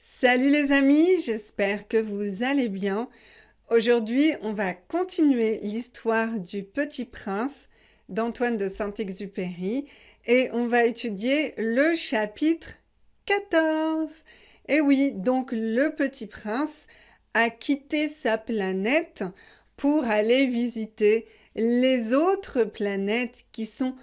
Salut les amis, j'espère que vous allez bien. Aujourd'hui, on va continuer l'histoire du Petit Prince d'Antoine de Saint-Exupéry et on va étudier le chapitre 14. Et oui, donc le Petit Prince a quitté sa planète pour aller visiter les autres planètes qui sont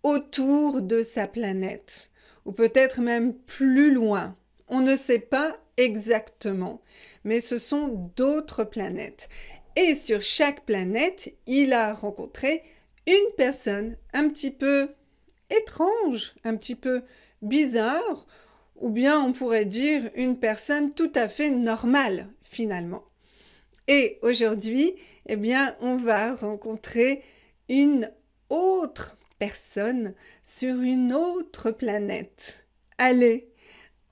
autour de sa planète, ou peut-être même plus loin. On ne sait pas exactement, mais ce sont d'autres planètes. Et sur chaque planète, il a rencontré une personne un petit peu étrange, un petit peu bizarre, ou bien on pourrait dire une personne tout à fait normale, finalement. Et aujourd'hui, eh bien, on va rencontrer une autre personne sur une autre planète. Allez,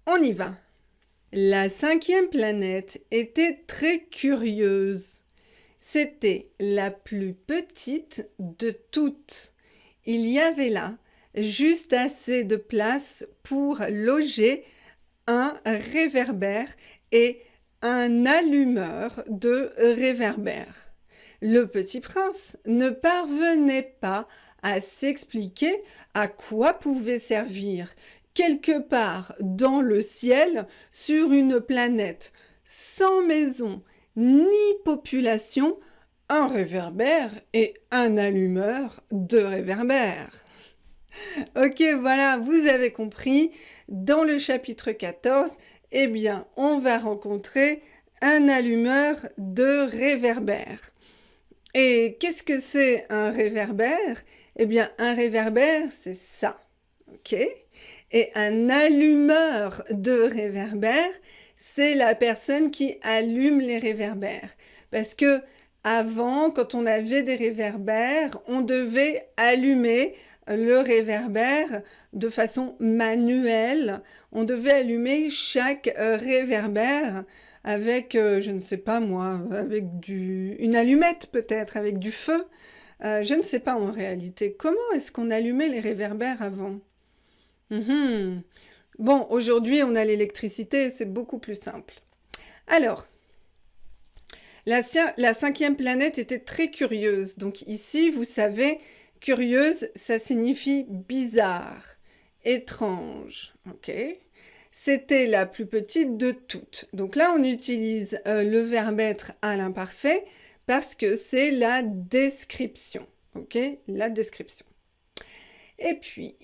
on y va. La 5e planète était très curieuse. C'était la plus petite de toutes. Il y avait là juste assez de place pour loger un réverbère et un allumeur de réverbère. Le Petit Prince ne parvenait pas à s'expliquer à quoi pouvait servir quelque part dans le ciel, sur une planète sans maison ni population, un réverbère et un allumeur de réverbère. Ok, voilà, vous avez compris. Dans le chapitre 14, eh bien, on va rencontrer un allumeur de réverbère. Et qu'est-ce que c'est un réverbère? Eh bien, un réverbère, c'est ça. Ok? Et un allumeur de réverbère, c'est la personne qui allume les réverbères. Parce que avant, quand on avait des réverbères, on devait allumer le réverbère de façon manuelle. On devait allumer chaque réverbère avec, je ne sais pas moi, avec une allumette peut-être, avec du feu. Je ne sais pas en réalité. Comment est-ce qu'on allumait les réverbères avant? Bon, aujourd'hui, on a l'électricité, c'est beaucoup plus simple. Alors, la 5e planète était très curieuse. Donc ici, vous savez, curieuse, ça signifie bizarre, étrange. Ok? C'était la plus petite de toutes. Donc là, on utilise le verbe être à l'imparfait parce que c'est la description. Ok? La description. Et puis,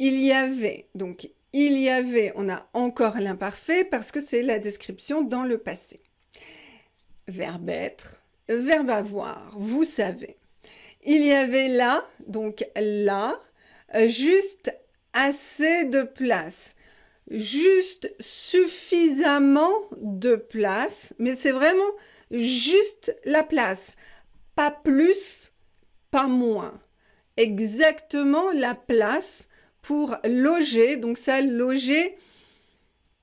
on a encore l'imparfait parce que c'est la description dans le passé. Verbe être, verbe avoir, vous savez. Il y avait là, juste assez de place. Juste suffisamment de place, mais c'est vraiment juste la place. Pas plus, pas moins. Exactement la place pour loger. Donc ça, loger,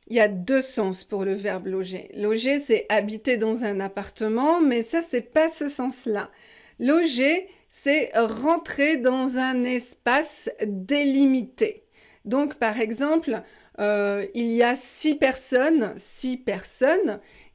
il y a deux sens pour le verbe loger. Loger, c'est habiter dans un appartement, mais ça, c'est pas ce sens-là. Loger, c'est rentrer dans un espace délimité. Donc, par exemple, il y a 6 personnes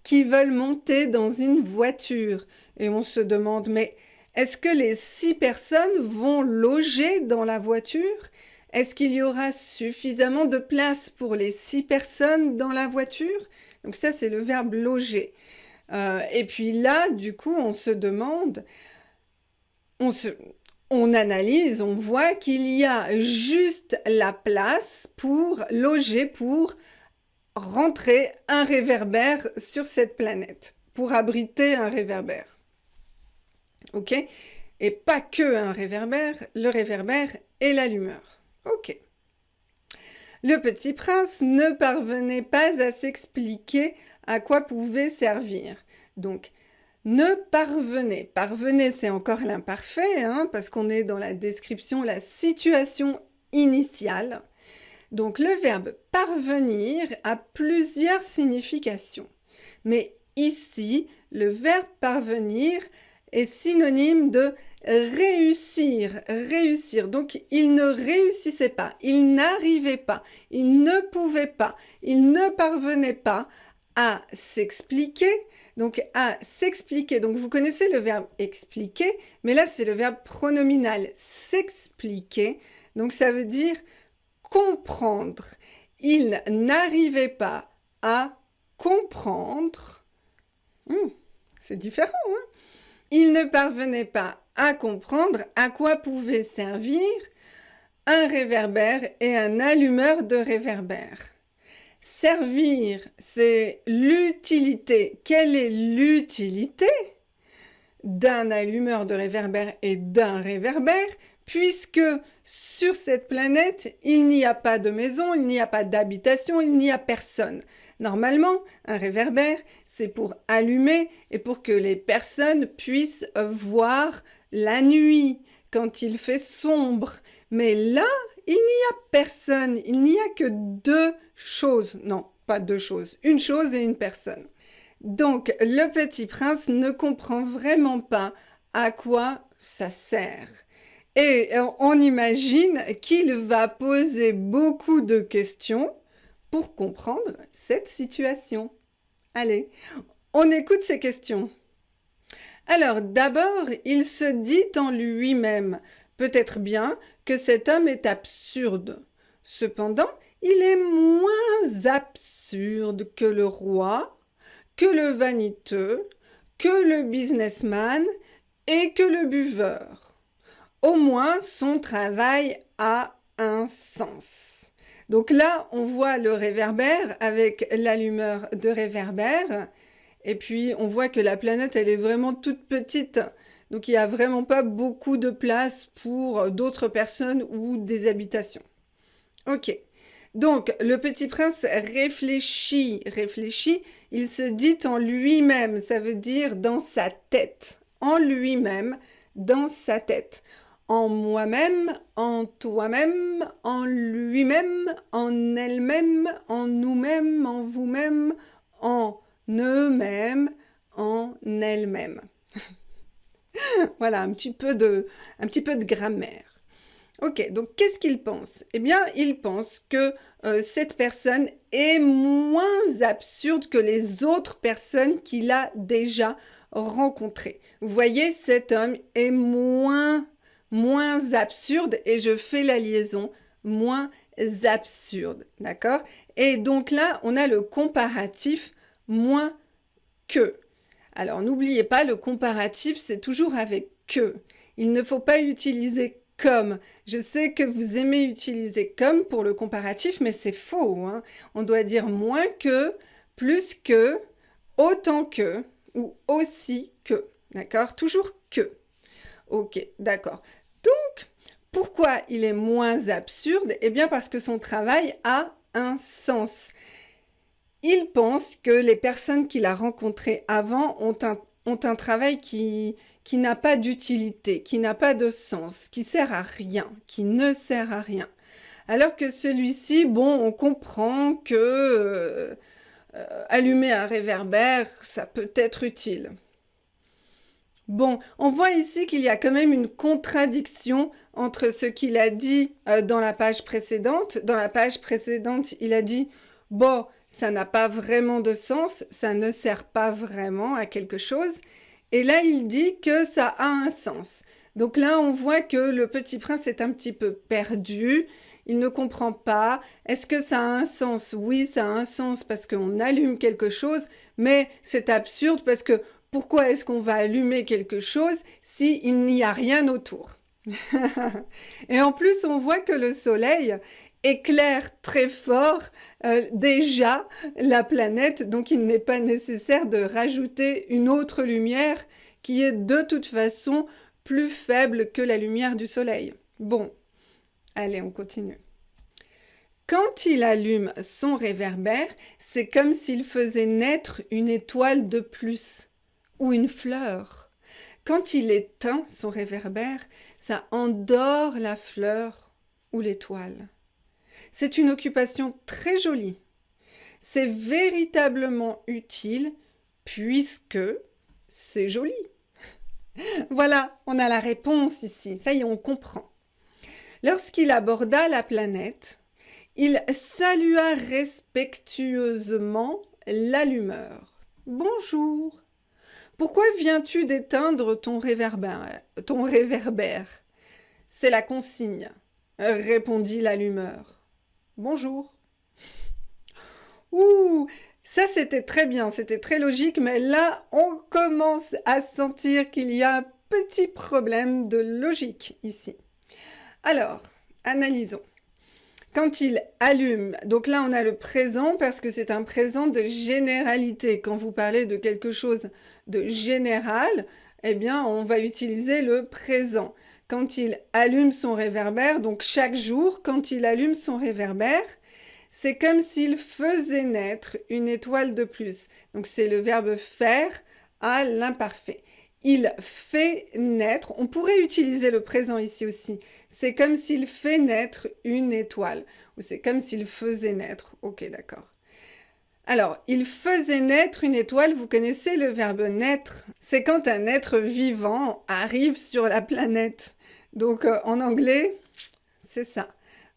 qui veulent monter dans une voiture. Et on se demande, mais est-ce que les 6 personnes vont loger dans la voiture? Est-ce qu'il y aura suffisamment de place pour les 6 personnes dans la voiture? Donc ça, c'est le verbe loger. Et puis là, du coup, on se demande, on analyse, on voit qu'il y a juste la place pour loger, pour rentrer un réverbère sur cette planète, pour abriter un réverbère. Ok? Et pas que un réverbère, le réverbère et l'allumeur. Ok. Le Petit Prince ne parvenait pas à s'expliquer à quoi pouvait servir. Donc, ne parvenait. Parvenait, c'est encore l'imparfait, parce qu'on est dans la description, la situation initiale. Donc, le verbe parvenir a plusieurs significations. Mais ici, le verbe parvenir est synonyme de réussir, réussir. Donc, il ne réussissait pas, il n'arrivait pas, il ne pouvait pas, il ne parvenait pas à s'expliquer. Donc, à s'expliquer. Donc, vous connaissez le verbe expliquer, mais là, c'est le verbe pronominal s'expliquer. Donc, ça veut dire comprendre. Il n'arrivait pas à comprendre. C'est différent, hein? Il ne parvenait pas à comprendre à quoi pouvait servir un réverbère et un allumeur de réverbère. Servir, c'est l'utilité. Quelle est l'utilité d'un allumeur de réverbère et d'un réverbère, puisque sur cette planète, il n'y a pas de maison, il n'y a pas d'habitation, il n'y a personne. Normalement, un réverbère, c'est pour allumer et pour que les personnes puissent voir la nuit, quand il fait sombre. Mais là, il n'y a personne, il n'y a que deux choses. Non, pas deux choses, une chose et une personne. Donc, le petit prince ne comprend vraiment pas à quoi ça sert. Et on imagine qu'il va poser beaucoup de questions pour comprendre cette situation. Allez, on écoute ces questions. Alors, d'abord, il se dit en lui-même, peut-être bien que cet homme est absurde. Cependant, il est moins absurde que le roi, que le vaniteux, que le businessman et que le buveur. Au moins, son travail a un sens. Donc là, on voit le réverbère avec l'allumeur de réverbère. Et puis, on voit que la planète, elle est vraiment toute petite. Donc, il n'y a vraiment pas beaucoup de place pour d'autres personnes ou des habitations. Ok. Donc, le petit prince réfléchit, il se dit en lui-même, ça veut dire dans sa tête. En lui-même, dans sa tête. En moi-même, en toi-même, en lui-même, en elle-même, en nous-mêmes, en vous-même, en eux-mêmes, en elles-mêmes. Voilà, un petit peu de grammaire. Ok, donc qu'est-ce qu'il pense? Eh bien, il pense que cette personne est moins absurde que les autres personnes qu'il a déjà rencontrées. Vous voyez, cet homme est moins absurde, et je fais la liaison, moins absurde, d'accord? Et donc là, on a le comparatif moins que. Alors, n'oubliez pas, le comparatif, c'est toujours avec que. Il ne faut pas utiliser comme. Je sais que vous aimez utiliser comme pour le comparatif, mais c'est faux, hein. On doit dire moins que, plus que, autant que, ou aussi que. D'accord? Toujours que. Ok, d'accord. Donc, pourquoi il est moins absurde? Eh bien, parce que son travail a un sens. Il pense que les personnes qu'il a rencontrées avant ont un travail qui n'a pas d'utilité, qui n'a pas de sens, qui sert à rien, qui ne sert à rien. Alors que celui-ci, bon, on comprend que allumer un réverbère, ça peut être utile. Bon, on voit ici qu'il y a quand même une contradiction entre ce qu'il a dit dans la page précédente. Dans la page précédente, il a dit « Bon, ça n'a pas vraiment de sens, ça ne sert pas vraiment à quelque chose. » Et là, il dit que ça a un sens. Donc là, on voit que le petit prince est un petit peu perdu. Il ne comprend pas. Est-ce que ça a un sens? Oui, ça a un sens parce qu'on allume quelque chose, mais c'est absurde parce que pourquoi est-ce qu'on va allumer quelque chose s'il n'y a rien autour? Et en plus, on voit que le soleil éclaire très fort déjà la planète, donc il n'est pas nécessaire de rajouter une autre lumière qui est de toute façon plus faible que la lumière du soleil. Bon, allez, on continue. Quand il allume son réverbère, c'est comme s'il faisait naître une étoile de plus ou une fleur. Quand il éteint son réverbère, ça endort la fleur ou l'étoile. C'est une occupation très jolie. C'est véritablement utile puisque c'est joli. Voilà, on a la réponse ici. Ça y est, on comprend. Lorsqu'il aborda la planète, il salua respectueusement l'allumeur. Bonjour. Pourquoi viens-tu d'éteindre ton réverbère? C'est la consigne, répondit l'allumeur. Bonjour. Ouh, ça c'était très bien, c'était très logique, mais là on commence à sentir qu'il y a un petit problème de logique ici. Alors, analysons. Quand il allume, donc là on a le présent parce que c'est un présent de généralité. Quand vous parlez de quelque chose de général, eh bien on va utiliser le présent. Quand il allume son réverbère, donc chaque jour, quand il allume son réverbère, c'est comme s'il faisait naître une étoile de plus. Donc c'est le verbe faire à l'imparfait. Il fait naître, on pourrait utiliser le présent ici aussi, c'est comme s'il fait naître une étoile, ou c'est comme s'il faisait naître, ok d'accord. Alors, il faisait naître une étoile, vous connaissez le verbe naître, c'est quand un être vivant arrive sur la planète. Donc en anglais, c'est ça,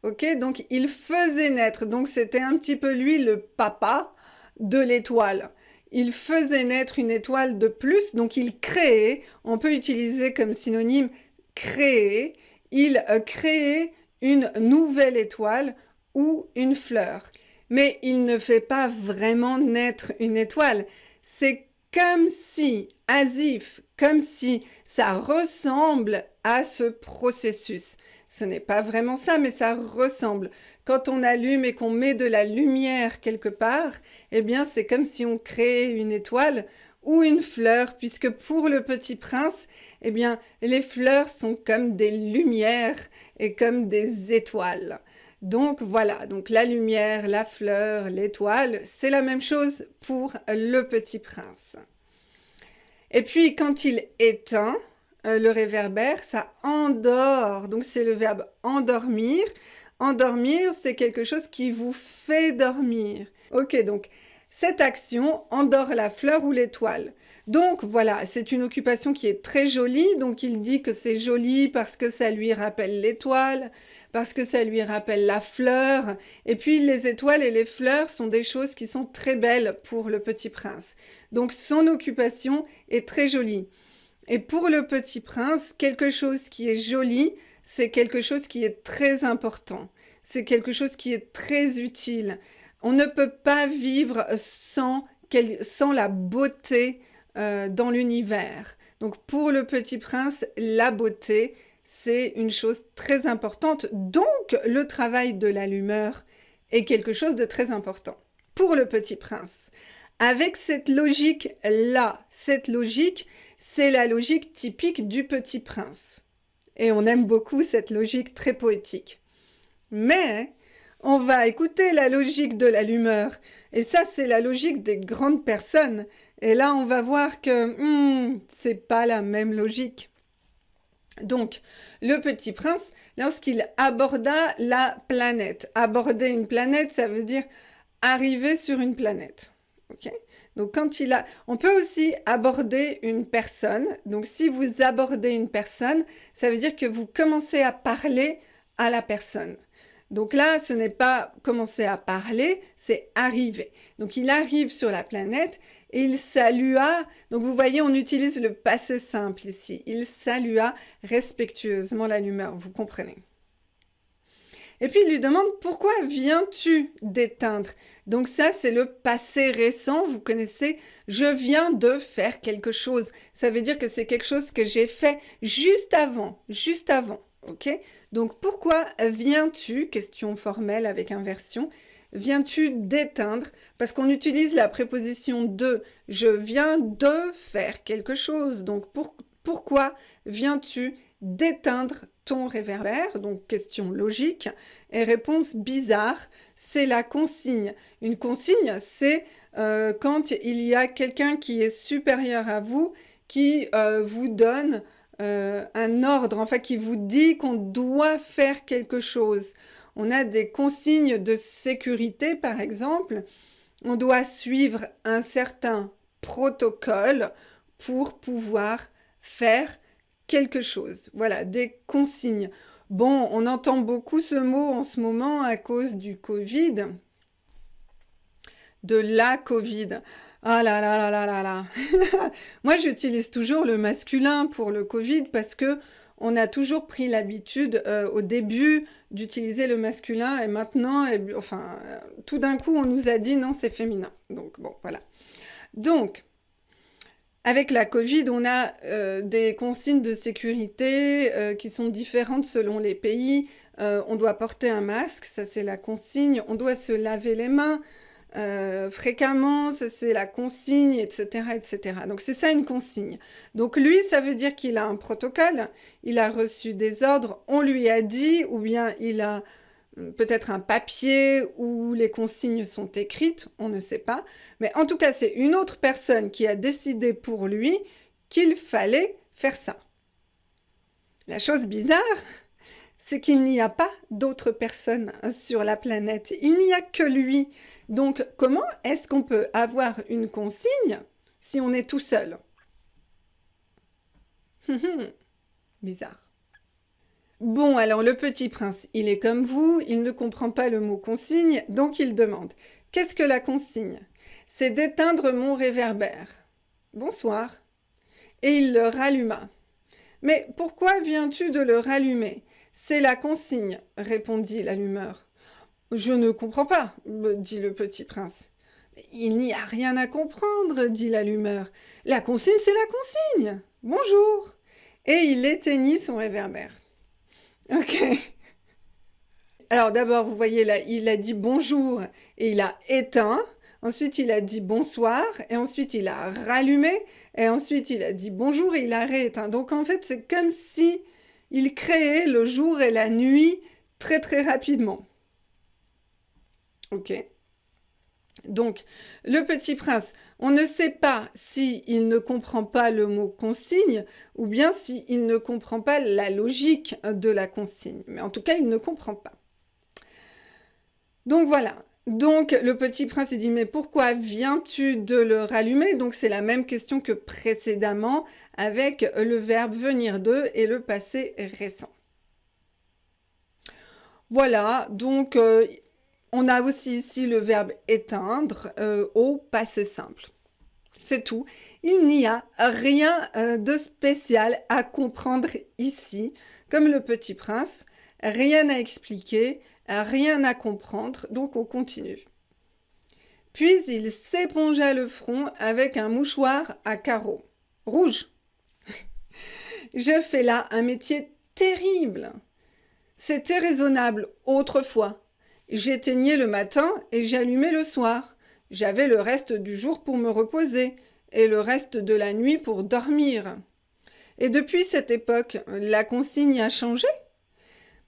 ok, donc il faisait naître, donc c'était un petit peu lui le papa de l'étoile. Il faisait naître une étoile de plus, donc il créait, on peut utiliser comme synonyme créer, il créait une nouvelle étoile ou une fleur. Mais il ne fait pas vraiment naître une étoile, c'est comme si, asif, comme si ça ressemble à ce processus. Ce n'est pas vraiment ça, mais ça ressemble. Quand on allume et qu'on met de la lumière quelque part, eh bien c'est comme si on créait une étoile ou une fleur, puisque pour le Petit Prince, eh bien les fleurs sont comme des lumières et comme des étoiles. Donc voilà, donc la lumière, la fleur, l'étoile, c'est la même chose pour le Petit Prince. Et puis quand il éteint le réverbère, ça endort. Donc c'est le verbe endormir. Endormir, c'est quelque chose qui vous fait dormir. Ok, donc cette action endort la fleur ou l'étoile. Donc voilà, c'est une occupation qui est très jolie. Donc il dit que c'est joli parce que ça lui rappelle l'étoile, parce que ça lui rappelle la fleur. Et puis les étoiles et les fleurs sont des choses qui sont très belles pour le Petit Prince. Donc son occupation est très jolie. Et pour le Petit Prince, quelque chose qui est joli, c'est quelque chose qui est très important. C'est quelque chose qui est très utile. On ne peut pas vivre sans la beauté dans l'univers. Donc pour le Petit Prince, la beauté, c'est une chose très importante. Donc le travail de l'allumeur est quelque chose de très important pour le Petit Prince. Avec cette logique-là, cette logique, c'est la logique typique du Petit Prince. Et on aime beaucoup cette logique très poétique. Mais on va écouter la logique de l'allumeur. Et ça, c'est la logique des grandes personnes. Et là, on va voir que c'est pas la même logique. Donc, le Petit Prince, lorsqu'il aborda la planète. Aborder une planète, ça veut dire arriver sur une planète. Okay. Donc on peut aussi aborder une personne. Donc si vous abordez une personne, ça veut dire que vous commencez à parler à la personne. Donc là, ce n'est pas commencer à parler, c'est arriver. Donc il arrive sur la planète et il salua. Donc vous voyez, on utilise le passé simple ici. Il salua respectueusement l'allumeur, vous comprenez. Et puis, il lui demande « Pourquoi viens-tu d'éteindre ?» Donc ça, c'est le passé récent. Vous connaissez « Je viens de faire quelque chose ». Ça veut dire que c'est quelque chose que j'ai fait juste avant. Juste avant. Ok ? Donc, pourquoi viens-tu ? Question formelle avec inversion. Viens-tu d'éteindre ? Parce qu'on utilise la préposition « de ». Je viens de faire quelque chose. Donc, pourquoi viens-tu d'éteindre ton réverbère, donc question logique, et réponse bizarre, c'est la consigne. Une consigne, c'est quand il y a quelqu'un qui est supérieur à vous, qui vous donne un ordre, enfin qui vous dit qu'on doit faire quelque chose. On a des consignes de sécurité, par exemple, on doit suivre un certain protocole pour pouvoir faire quelque chose. Voilà, des consignes. Bon, on entend beaucoup ce mot en ce moment à cause du Covid. de la Covid. Ah là là là là là là. Moi, j'utilise toujours le masculin pour le Covid parce que on a toujours pris l'habitude au début d'utiliser le masculin et maintenant, enfin, tout d'un coup, on nous a dit non, c'est féminin. Donc bon, voilà. Donc, avec la Covid, on a des consignes de sécurité qui sont différentes selon les pays. On doit porter un masque, ça c'est la consigne. On doit se laver les mains fréquemment, ça c'est la consigne, etc., etc. Donc c'est ça une consigne. Donc lui, ça veut dire qu'il a un protocole, il a reçu des ordres, on lui a dit, ou bien il a peut-être un papier où les consignes sont écrites, on ne sait pas. Mais en tout cas, c'est une autre personne qui a décidé pour lui qu'il fallait faire ça. La chose bizarre, c'est qu'il n'y a pas d'autres personnes sur la planète. Il n'y a que lui. Donc, comment est-ce qu'on peut avoir une consigne si on est tout seul? Bizarre. Bon, alors le petit prince, il est comme vous, il ne comprend pas le mot consigne, donc il demande « Qu'est-ce que la consigne ?»« C'est d'éteindre mon réverbère. »« Bonsoir. » Et il le ralluma. « Mais pourquoi viens-tu de le rallumer ?»« C'est la consigne, » répondit l'allumeur. « Je ne comprends pas, » dit le petit prince. « Il n'y a rien à comprendre, » dit l'allumeur. « La consigne, c'est la consigne. Bonjour. » Et il éteignit son réverbère. Ok. Alors d'abord, vous voyez là, il a dit bonjour et il a éteint. Ensuite, il a dit bonsoir et ensuite il a rallumé et ensuite il a dit bonjour et il a rééteint. Donc en fait, c'est comme si il créait le jour et la nuit très très rapidement. Ok. Donc, le petit prince, on ne sait pas s'il ne comprend pas le mot consigne ou bien s'il ne comprend pas la logique de la consigne. Mais en tout cas, il ne comprend pas. Donc voilà. Donc, le petit prince, il dit, mais pourquoi viens-tu de le rallumer? Donc, c'est la même question que précédemment avec le verbe venir de et le passé récent. Voilà, donc... on a aussi ici le verbe éteindre au passé simple. C'est tout. Il n'y a rien de spécial à comprendre ici. Comme le petit prince, rien à expliquer, rien à comprendre, donc on continue. Puis il s'épongea le front avec un mouchoir à carreaux. Rouge. Je fais là un métier terrible. C'était raisonnable autrefois. J'éteignais le matin et j'allumais le soir. J'avais le reste du jour pour me reposer et le reste de la nuit pour dormir. Et depuis cette époque, la consigne a changé?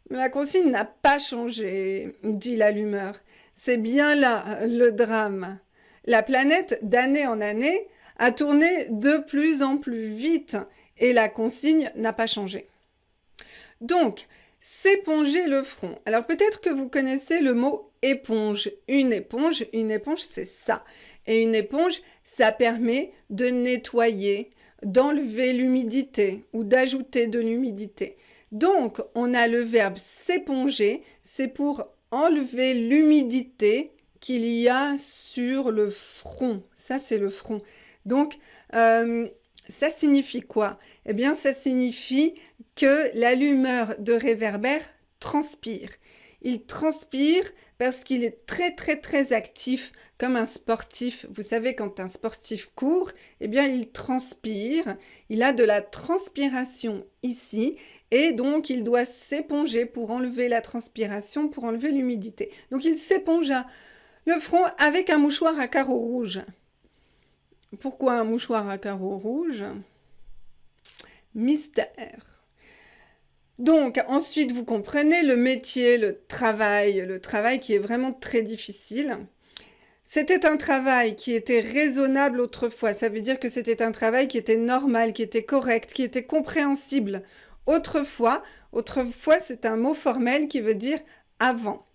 La consigne n'a pas changé, dit l'allumeur. C'est bien là le drame. La planète, d'année en année, a tourné de plus en plus vite et la consigne n'a pas changé. Donc, s'éponger le front. Alors peut-être que vous connaissez le mot éponge. Une éponge, c'est ça. Et une éponge, ça permet de nettoyer, d'enlever l'humidité ou d'ajouter de l'humidité. Donc, on a le verbe s'éponger, c'est pour enlever l'humidité qu'il y a sur le front. Ça, c'est le front. Donc, ça signifie quoi? Eh bien, ça signifie que l'allumeur de réverbère transpire. Il transpire parce qu'il est très très très actif comme un sportif. Vous savez, quand un sportif court, eh bien il transpire. Il a de la transpiration ici et donc il doit s'éponger pour enlever la transpiration, pour enlever l'humidité. Donc il s'épongea le front avec un mouchoir à carreaux rouges. Pourquoi un mouchoir à carreaux rouges? Mystère. Donc, ensuite, vous comprenez le métier, le travail qui est vraiment très difficile. C'était un travail qui était raisonnable autrefois. Ça veut dire que c'était un travail qui était normal, qui était correct, qui était compréhensible. Autrefois, c'est un mot formel qui veut dire avant.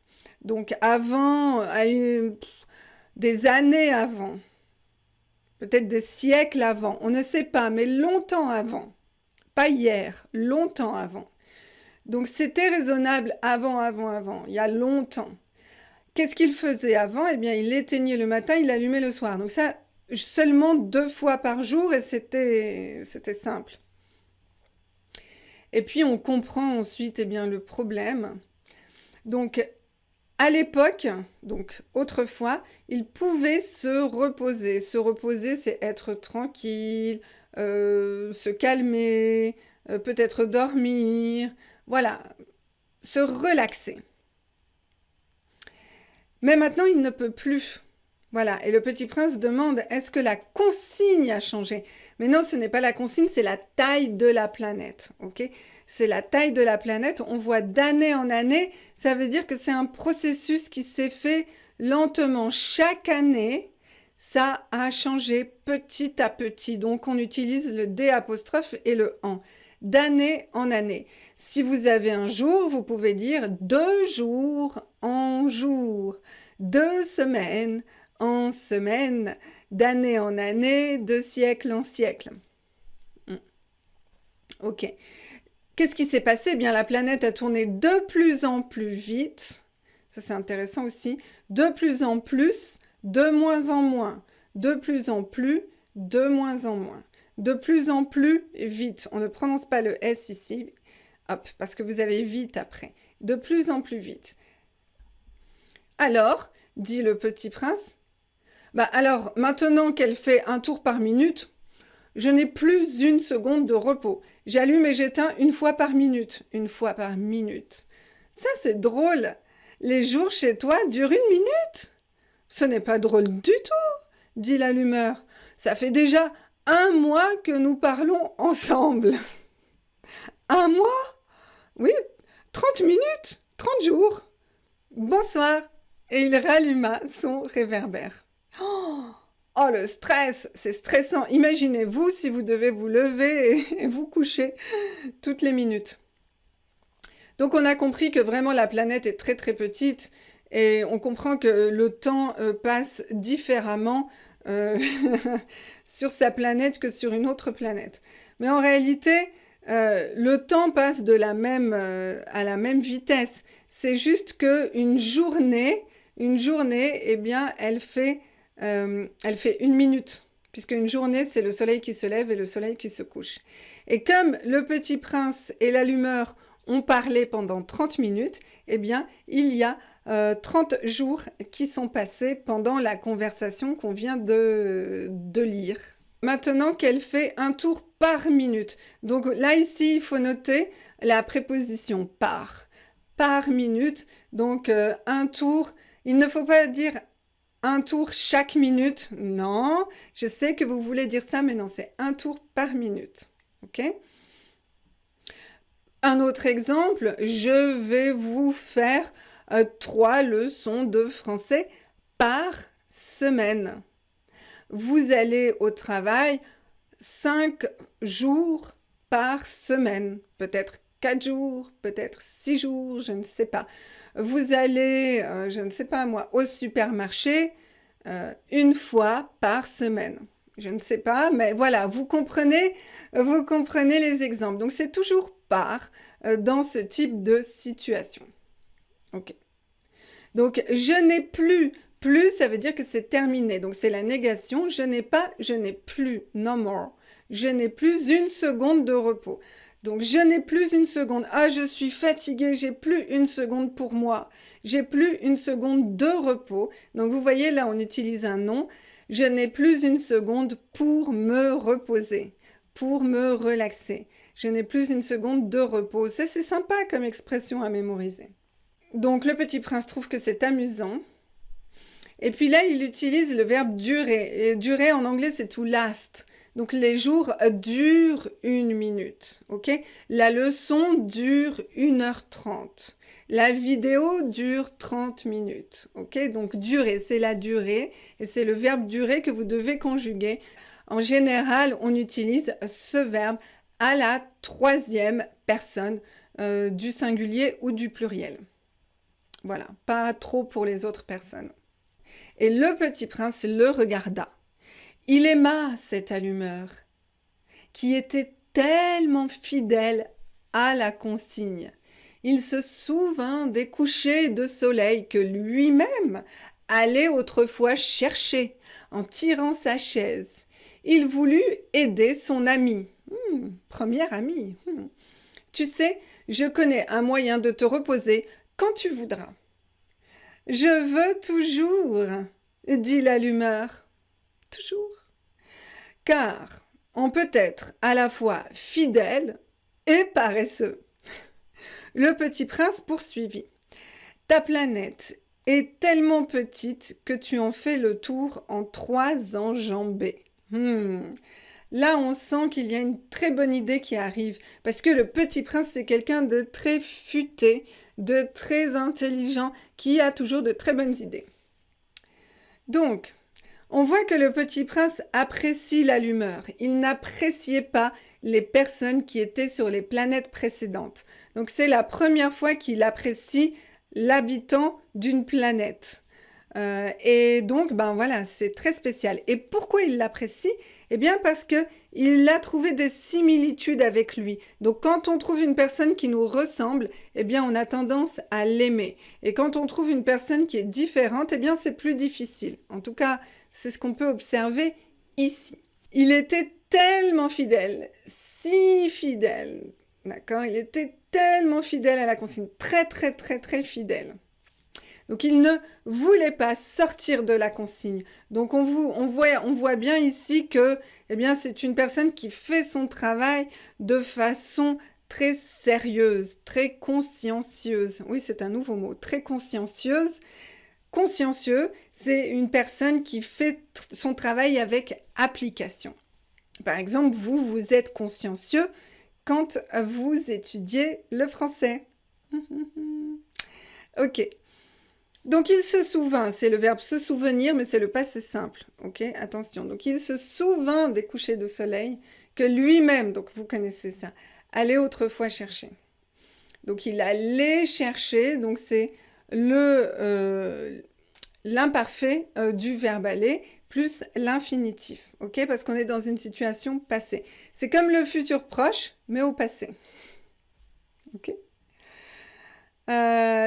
Donc, avant, des années avant. Peut-être des siècles avant. On ne sait pas, mais longtemps avant. Pas hier, longtemps avant. Donc, c'était raisonnable avant, il y a longtemps. qu'est-ce qu'il faisait avant? Eh bien, il éteignait le matin, il allumait le soir. Donc ça, seulement 2 fois par jour et c'était simple. Et puis, on comprend ensuite, eh bien, le problème. Donc, à l'époque, donc autrefois, il pouvait se reposer. Se reposer, c'est être tranquille, se calmer, peut-être dormir, voilà, se relaxer. Mais maintenant, il ne peut plus. Voilà, et le petit prince demande, est-ce que la consigne a changé? Mais non, ce n'est pas la consigne, c'est la taille de la planète, ok? C'est la taille de la planète, on voit d'année en année, ça veut dire que c'est un processus qui s'est fait lentement. Chaque année, ça a changé petit à petit, donc on utilise le D apostrophe et le en, d'année en année. Si vous avez un jour, vous pouvez dire 2 jours en jour, 2 semaines en semaine, d'année en année, de siècle en siècle. Ok. Qu'est-ce qui s'est passé? Eh bien, la planète a tourné de plus en plus vite. Ça, c'est intéressant aussi. De plus en plus, de moins en moins. De plus en plus, de moins en moins. De plus en plus vite. On ne prononce pas le S ici. Hop, parce que vous avez vite après. De plus en plus vite. Alors, dit le petit prince, bah alors, maintenant qu'elle fait un tour par minute, je n'ai plus 1 seconde de repos. J'allume et j'éteins 1 fois par minute. 1 fois par minute. Ça, c'est drôle. Les jours chez toi durent 1 minute? Ce n'est pas drôle du tout, dit l'allumeur. Ça fait déjà 1 mois que nous parlons ensemble. 1 mois? Oui, 30 minutes, 30 jours. Bonsoir. Et il ralluma son réverbère. Oh, le stress, c'est stressant. Imaginez-vous si vous devez vous lever et vous coucher toutes les minutes. Donc on a compris que vraiment la planète est très très petite et on comprend que le temps passe différemment sur sa planète que sur une autre planète. Mais en réalité, le temps passe de la même, à la même vitesse. C'est juste qu'une journée, eh bien, elle fait 1 minute, puisque une journée, c'est le soleil qui se lève et le soleil qui se couche. Et comme le petit prince et l'allumeur ont parlé pendant 30 minutes, eh bien, il y a 30 jours qui sont passés pendant la conversation qu'on vient de lire. Maintenant qu'elle fait un tour par minute. Donc là, ici, il faut noter la préposition par minute. Donc un tour, il ne faut pas dire un tour chaque minute. Non, je sais que vous voulez dire ça, mais non, c'est un tour par minute. Ok? Un autre exemple, je vais vous faire 3 leçons de français par semaine. Vous allez au travail 5 jours par semaine, peut-être 4 jours, peut-être 6 jours, je ne sais pas. Vous allez, je ne sais pas moi, au supermarché 1 fois par semaine. Je ne sais pas, mais voilà, vous comprenez les exemples. Donc c'est toujours par dans ce type de situation. Ok. Donc je n'ai plus. Plus, ça veut dire que c'est terminé. Donc c'est la négation. Je n'ai pas, je n'ai plus. No more. Je n'ai plus 1 seconde de repos. Donc je n'ai plus 1 seconde. Ah, je suis fatiguée, j'ai plus 1 seconde pour moi. J'ai plus 1 seconde de repos. Donc vous voyez, là, on utilise un nom. Je n'ai plus 1 seconde pour me reposer, pour me relaxer. Je n'ai plus 1 seconde de repos. Ça, c'est sympa comme expression à mémoriser. Donc le petit prince trouve que c'est amusant. Et puis là, il utilise le verbe durer. Et durer en anglais, c'est to last. Donc les jours durent 1 minute, ok? La leçon dure 1h30. La vidéo dure 30 minutes, ok? Donc durer, c'est la durée et c'est le verbe durer que vous devez conjuguer. En général, on utilise ce verbe à la 3e personne du singulier ou du pluriel. Voilà, pas trop pour les autres personnes. Et le petit prince le regarda. Il aima cette allumeur, qui était tellement fidèle à la consigne. Il se souvint des couchers de soleil que lui-même allait autrefois chercher en tirant sa chaise. Il voulut aider son ami. Premier ami. Tu sais, je connais un moyen de te reposer quand tu voudras. Je veux toujours, dit l'allumeur. Toujours. Car on peut être à la fois fidèle et paresseux. Le petit prince poursuivit. Ta planète est tellement petite que tu en fais le tour en 3 enjambées. Là, on sent qu'il y a une très bonne idée qui arrive, parce que le petit prince, c'est quelqu'un de très futé, de très intelligent, qui a toujours de très bonnes idées. Donc, on voit que le petit prince apprécie l'allumeur. Il n'appréciait pas les personnes qui étaient sur les planètes précédentes. Donc, c'est la première fois qu'il apprécie l'habitant d'une planète. Et donc, ben voilà, c'est très spécial. Et pourquoi il l'apprécie? Eh bien, parce qu'il a trouvé des similitudes avec lui. Donc, quand on trouve une personne qui nous ressemble, eh bien, on a tendance à l'aimer. Et quand on trouve une personne qui est différente, eh bien, c'est plus difficile. En tout cas, c'est ce qu'on peut observer ici. Il était tellement fidèle, si fidèle, d'accord? Il était tellement fidèle à la consigne, très, très, très, très fidèle. Donc, il ne voulait pas sortir de la consigne. Donc, on voit bien ici que, eh bien, c'est une personne qui fait son travail de façon très sérieuse, très consciencieuse. Oui, c'est un nouveau mot, très consciencieuse. Consciencieux, c'est une personne qui fait son travail avec application. Par exemple, vous êtes consciencieux quand vous étudiez le français. Ok. Donc, il se souvint, c'est le verbe se souvenir, mais c'est le passé simple, ok? Attention, donc il se souvint des couchers de soleil que lui-même, donc vous connaissez ça, allait autrefois chercher. Donc, il allait chercher, donc c'est l'imparfait du verbe aller plus l'infinitif, ok? Parce qu'on est dans une situation passée. C'est comme le futur proche, mais au passé, ok?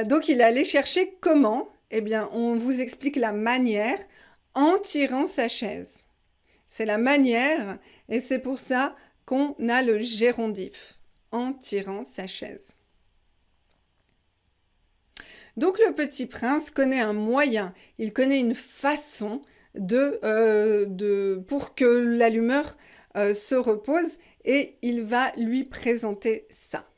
Donc, il allait chercher comment? Eh bien, on vous explique la manière en tirant sa chaise. C'est la manière, et c'est pour ça qu'on a le gérondif, en tirant sa chaise. Donc, le petit prince connaît un moyen, il connaît une façon pour que l'allumeur se repose, et il va lui présenter ça.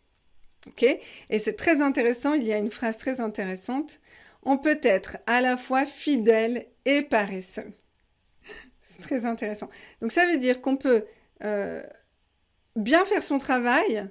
Ok? Et c'est très intéressant, il y a une phrase très intéressante. On peut être à la fois fidèle et paresseux. C'est très intéressant. Donc ça veut dire qu'on peut bien faire son travail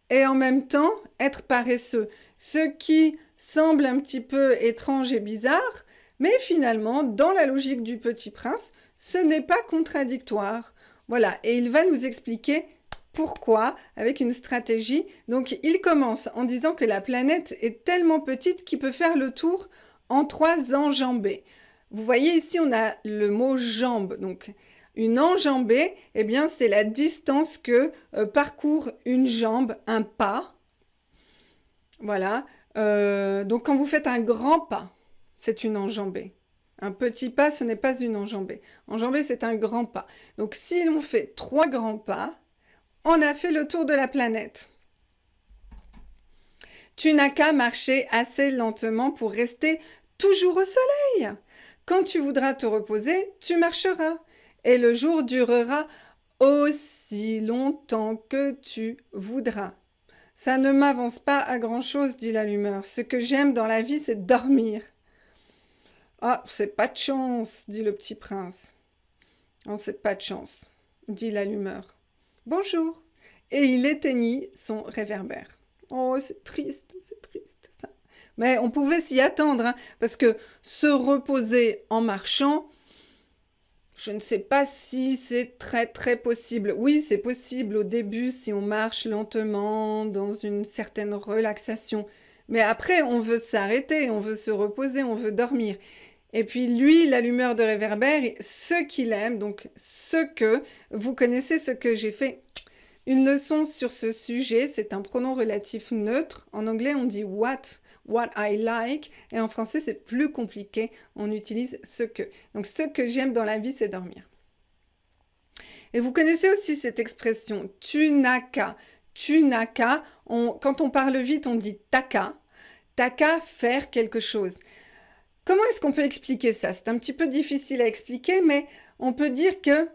et en même temps être paresseux. Ce qui semble un petit peu étrange et bizarre, mais finalement, dans la logique du Petit Prince, ce n'est pas contradictoire. Voilà, et il va nous expliquer pourquoi, avec une stratégie. Donc, il commence en disant que la planète est tellement petite qu'il peut faire le tour en 3 enjambées. Vous voyez ici, on a le mot jambe. Donc, une enjambée, eh bien, c'est la distance que parcourt une jambe, un pas. Voilà. Donc, quand vous faites un grand pas, c'est une enjambée. Un petit pas, ce n'est pas une enjambée. Enjambée, c'est un grand pas. Donc, si on fait 3 grands pas, on a fait le tour de la planète. Tu n'as qu'à marcher assez lentement pour rester toujours au soleil. Quand tu voudras te reposer, tu marcheras. Et le jour durera aussi longtemps que tu voudras. Ça ne m'avance pas à grand-chose, dit l'allumeur. Ce que j'aime dans la vie, c'est dormir. Ah, c'est pas de chance, dit le petit prince. Oh, c'est pas de chance, dit l'allumeur. Bonjour. Et il éteignit son réverbère. Oh, c'est triste ça. Mais on pouvait s'y attendre, hein, parce que se reposer en marchant, je ne sais pas si c'est très très possible. Oui, c'est possible au début si on marche lentement, dans une certaine relaxation. Mais après, on veut s'arrêter, on veut se reposer, on veut dormir. Et puis lui, l'allumeur de réverbère, ce qu'il aime, donc vous connaissez ce que j'ai fait, une leçon sur ce sujet. C'est un pronom relatif neutre. En anglais, on dit what I like. Et en français, c'est plus compliqué. On utilise ce que. Donc, ce que j'aime dans la vie, c'est dormir. Et vous connaissez aussi cette expression, tu n'as qu'à. Tu n'as qu'à. Quand on parle vite, on dit t'as qu'à. T'as qu'à faire quelque chose. Comment est-ce qu'on peut expliquer ça? C'est un petit peu difficile à expliquer, mais on peut dire que,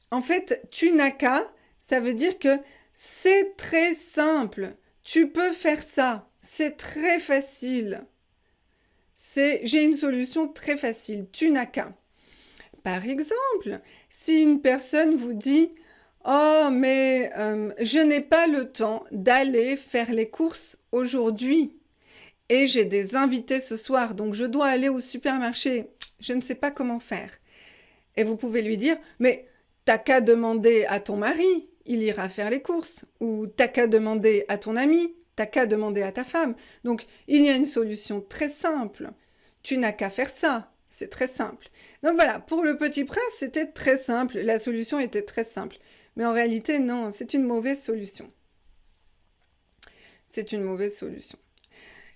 en fait, tu n'as qu'à, ça veut dire que c'est très simple. Tu peux faire ça. C'est très facile. J'ai une solution très facile. Tu n'as qu'à. Par exemple, si une personne vous dit « Oh, mais je n'ai pas le temps d'aller faire les courses aujourd'hui et j'ai des invités ce soir, donc je dois aller au supermarché. Je ne sais pas comment faire. » Et vous pouvez lui dire « Mais t'as qu'à demander à ton mari, il ira faire les courses. » Ou « T'as qu'à demander à ton ami, t'as qu'à demander à ta femme. » Donc, il y a une solution très simple. Tu n'as qu'à faire ça. C'est très simple. Donc voilà, pour le Petit Prince, c'était très simple. La solution était très simple. Mais en réalité, non, c'est une mauvaise solution. C'est une mauvaise solution.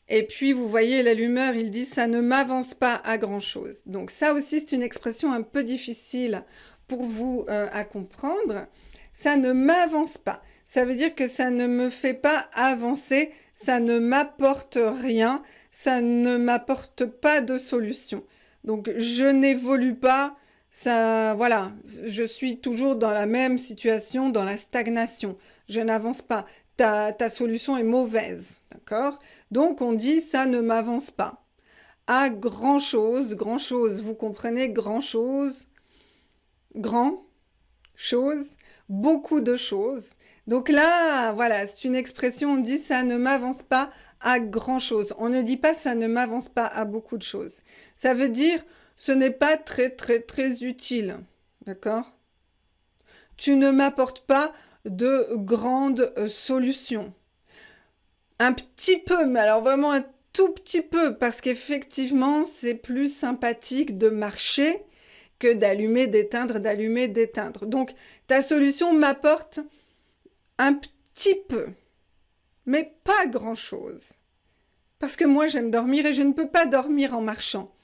Et puis, vous voyez, l'allumeur, il dit « ça ne m'avance pas à grand-chose ». Donc ça aussi, c'est une expression un peu difficile pour vous à comprendre. Ça ne m'avance pas. Ça veut dire que ça ne me fait pas avancer, ça ne m'apporte rien, ça ne m'apporte pas de solution. Donc, je n'évolue pas, ça, voilà, je suis toujours dans la même situation, dans la stagnation. Je n'avance pas. Ta solution est mauvaise, d'accord? Donc, on dit ça ne m'avance pas. À grand-chose, vous comprenez, grand-chose, grand, chose, beaucoup de choses. Donc là, voilà, c'est une expression, on dit ça ne m'avance pas à grand-chose. On ne dit pas ça ne m'avance pas à beaucoup de choses. Ça veut dire ce n'est pas très utile. D'accord? Tu ne m'apportes pas de grandes solutions. Un petit peu, mais alors vraiment un tout petit peu, parce qu'effectivement, c'est plus sympathique de marcher que d'allumer, d'éteindre, d'allumer, d'éteindre. Donc, ta solution m'apporte un petit peu, mais pas grand-chose. Parce que moi, j'aime dormir et je ne peux pas dormir en marchant.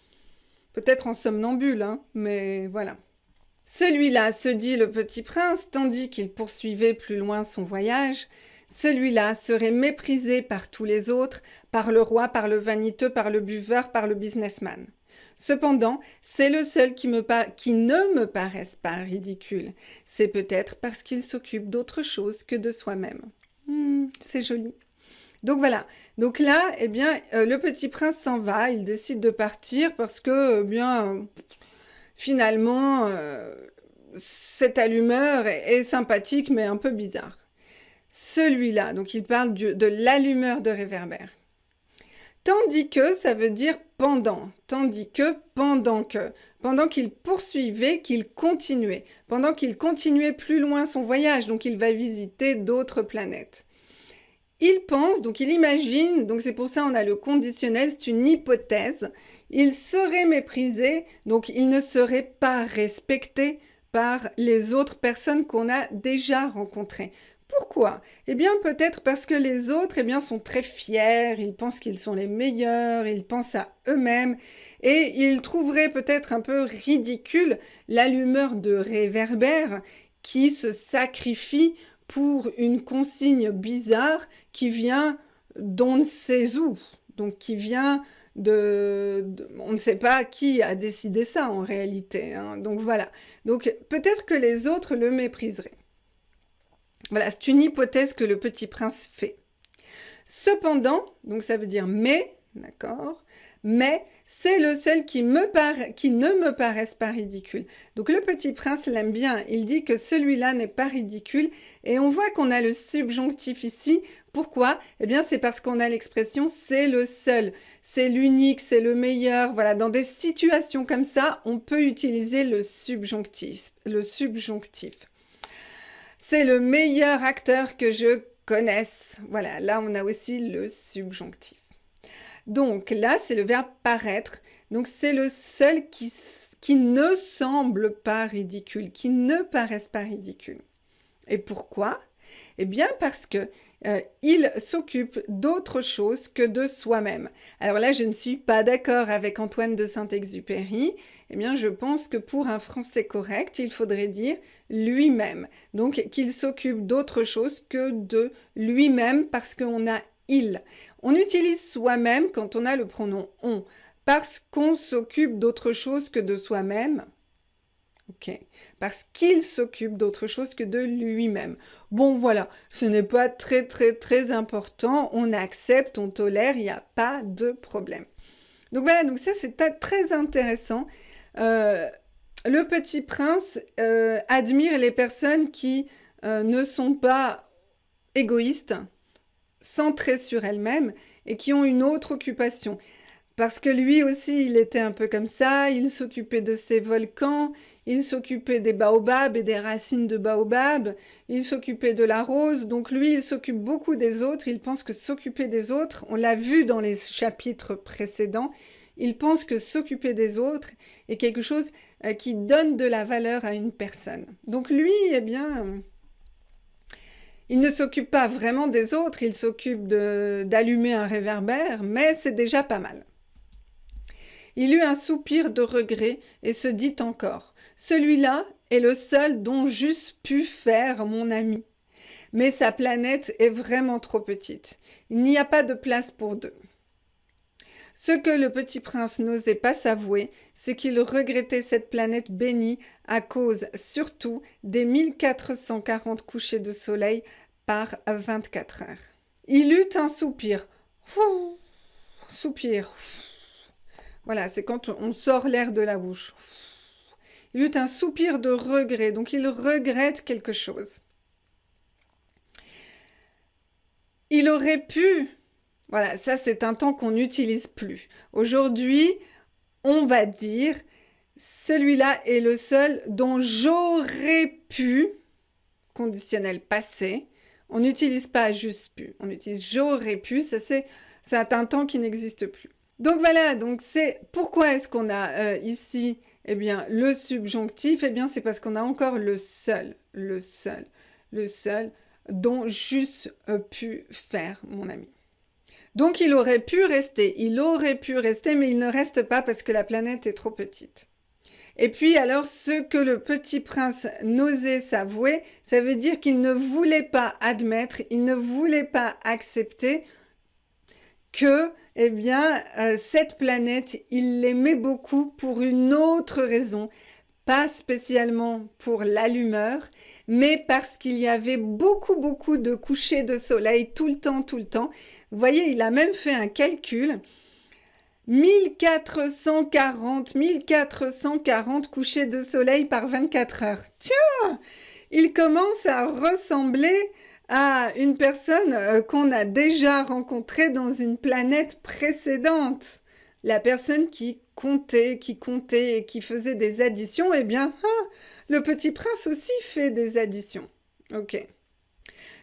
Peut-être en somnambule, hein, mais voilà. Celui-là, se dit le Petit Prince, tandis qu'il poursuivait plus loin son voyage, celui-là serait méprisé par tous les autres, par le roi, par le vaniteux, par le buveur, par le businessman. Cependant, c'est le seul qui ne me paraisse pas ridicule. C'est peut-être parce qu'il s'occupe d'autre chose que de soi-même. C'est joli. Donc voilà. Donc là, eh bien, le Petit Prince s'en va. Il décide de partir parce que, finalement, cette allumeur est sympathique, mais un peu bizarre. Celui-là, donc il parle de l'allumeur de réverbère. Tandis que, ça veut dire pendant. Tandis que, pendant que. Pendant qu'il poursuivait, qu'il continuait. Pendant qu'il continuait plus loin son voyage, donc il va visiter d'autres planètes. Il pense, donc il imagine, donc c'est pour ça on a le conditionnel, c'est une hypothèse. Il serait méprisé, donc il ne serait pas respecté par les autres personnes qu'on a déjà rencontrées. Pourquoi? Eh bien, peut-être parce que les autres, eh bien, sont très fiers, ils pensent qu'ils sont les meilleurs, ils pensent à eux-mêmes, et ils trouveraient peut-être un peu ridicule l'allumeur de réverbère qui se sacrifie pour une consigne bizarre qui vient d'on ne sait où, donc qui vient on ne sait pas qui a décidé ça en réalité, hein. Donc voilà. Donc peut-être que les autres le mépriseraient. Voilà, c'est une hypothèse que le Petit Prince fait. Cependant, donc ça veut dire mais, d'accord, mais c'est le seul qui ne me paraisse pas ridicule. Donc le Petit Prince l'aime bien, il dit que celui-là n'est pas ridicule, et on voit qu'on a le subjonctif ici. Pourquoi? Eh bien c'est parce qu'on a l'expression c'est le seul, c'est l'unique, c'est le meilleur. Voilà, dans des situations comme ça, on peut utiliser le subjonctif. C'est le meilleur acteur que je connaisse. Voilà, là on a aussi le subjonctif. Donc là, c'est le verbe paraître. Donc c'est le seul qui ne semble pas ridicule, qui ne paraisse pas ridicule. Et pourquoi? Eh bien parce que il s'occupe d'autre chose que de soi-même. Alors là, je ne suis pas d'accord avec Antoine de Saint-Exupéry. Eh bien, je pense que pour un français correct, il faudrait dire lui-même. Donc, qu'il s'occupe d'autre chose que de lui-même parce qu'on a il. On utilise soi-même quand on a le pronom on. Parce qu'on s'occupe d'autre chose que de soi-même. Ok. Parce qu'il s'occupe d'autre chose que de lui-même. Bon, voilà. Ce n'est pas très, très, très important. On accepte, on tolère, il n'y a pas de problème. Donc voilà, donc ça, c'est très intéressant. Le Petit Prince admire les personnes qui ne sont pas égoïstes, centrées sur elles-mêmes et qui ont une autre occupation. Parce que lui aussi, il était un peu comme ça, il s'occupait de ses volcans, il s'occupait des baobabs et des racines de baobab, il s'occupait de la rose, donc lui, il s'occupe beaucoup des autres, il pense que s'occuper des autres, on l'a vu dans les chapitres précédents, il pense que s'occuper des autres est quelque chose qui donne de la valeur à une personne. Donc lui, eh bien, il ne s'occupe pas vraiment des autres, il s'occupe d'allumer un réverbère, mais c'est déjà pas mal. Il eut un soupir de regret et se dit encore « Celui-là est le seul dont j'eusse pu faire mon ami. Mais sa planète est vraiment trop petite. Il n'y a pas de place pour deux. » Ce que le petit prince n'osait pas s'avouer, c'est qu'il regrettait cette planète bénie à cause surtout des 1440 couchers de soleil par 24 heures. Il eut un soupir. Soupir. Voilà, c'est quand on sort l'air de la bouche. Il eut un soupir de regret, donc il regrette quelque chose. Il aurait pu... Voilà, ça c'est un temps qu'on n'utilise plus. Aujourd'hui, on va dire, celui-là est le seul dont j'aurais pu, conditionnel passé, on n'utilise pas juste pu, on utilise j'aurais pu, ça c'est un temps qui n'existe plus. Donc voilà, donc c'est pourquoi est-ce qu'on a ici eh bien, le subjonctif? Eh bien, c'est parce qu'on a encore le seul dont j'eusse pu faire mon ami. Donc il aurait pu rester, mais il ne reste pas parce que la planète est trop petite. Et puis alors, ce que le petit prince n'osait s'avouer, ça veut dire qu'il ne voulait pas admettre, il ne voulait pas accepter que, eh bien, cette planète, il l'aimait beaucoup pour une autre raison, pas spécialement pour l'allumeur, mais parce qu'il y avait beaucoup, beaucoup de couchers de soleil tout le temps. Vous voyez, il a même fait un calcul. 1440 couchers de soleil par 24 heures. Tiens, il commence à ressembler à une personne qu'on a déjà rencontrée dans une planète précédente. La personne qui comptait et qui faisait des additions, eh bien, le petit prince aussi fait des additions. Ok.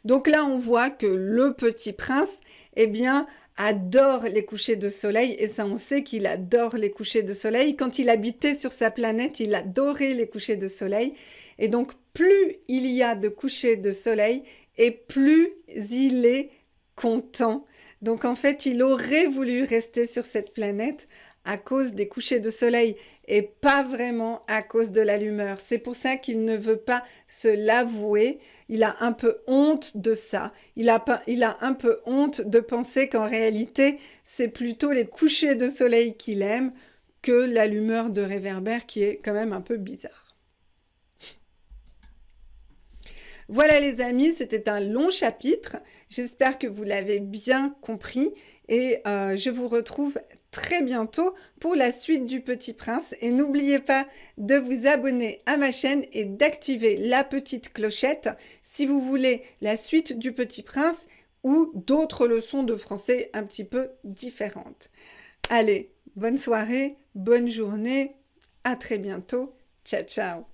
Donc là, on voit que le petit prince, eh bien, adore les couchers de soleil, et ça, on sait qu'il adore les couchers de soleil. Quand il habitait sur sa planète, il adorait les couchers de soleil. Et donc, plus il y a de couchers de soleil, et plus il est content. Donc, en fait, il aurait voulu rester sur cette planète à cause des couchers de soleil et pas vraiment à cause de l'allumeur. C'est pour ça qu'il ne veut pas se l'avouer. Il a un peu honte de ça. Il a un peu honte de penser qu'en réalité, c'est plutôt les couchers de soleil qu'il aime que l'allumeur de réverbère qui est quand même un peu bizarre. Voilà les amis, c'était un long chapitre. J'espère que vous l'avez bien compris et je vous retrouve très bientôt pour la suite du Petit Prince. Et n'oubliez pas de vous abonner à ma chaîne et d'activer la petite clochette si vous voulez la suite du Petit Prince ou d'autres leçons de français un petit peu différentes. Allez, bonne soirée, bonne journée, à très bientôt. Ciao, ciao.